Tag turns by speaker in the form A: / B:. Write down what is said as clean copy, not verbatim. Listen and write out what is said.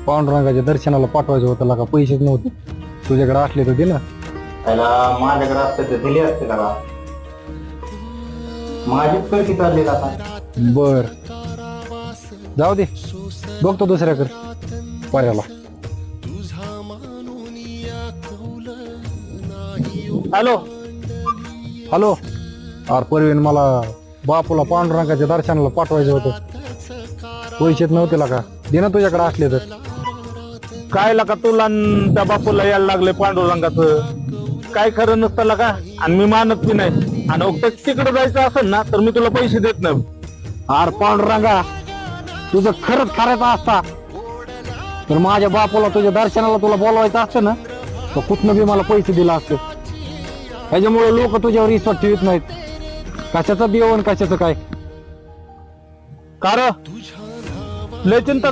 A: पांडुरंगाच्या दर्शनाला पाठवायचं होतं का, पैसेच नव्हते. तुझ्याकडे असले तर दे ना.
B: त्याला माझ्याकडे असते तर दिली असते का? माझीच कळकी चालली आता.
A: बर जाऊ दे, बघतो दुसऱ्याकडे पर्याला.
C: हॅलो.
A: हॅलो. अरे परवीन, मला बापूला पांडुरंगाच्या दर्शनाला पाठवायचं होतं, पैसेच नव्हते का, दे ना तुझ्याकडे असले तर.
C: काय लका तुला न त्या बापूला यायला लागले पांडुरंगाचं, काय खरं नसतं का? आणि मी मानत बी नाही. आणि तिकडे जायचं असेल ना तर मी तुला पैसे देत नाही.
A: अरे पांडुरंगा, तुझं खरंच करायचं असता तर माझ्या बापूला तुझ्या दर्शनाला तुला बोलवायचं असतं ना, तर कुठनं बी मला पैसे दिला असते. ह्याच्यामुळे लोक तुझ्यावर विश्वास ठेवत नाहीत. कशाचं देऊन कशाचं काय.
C: कार लय चिंता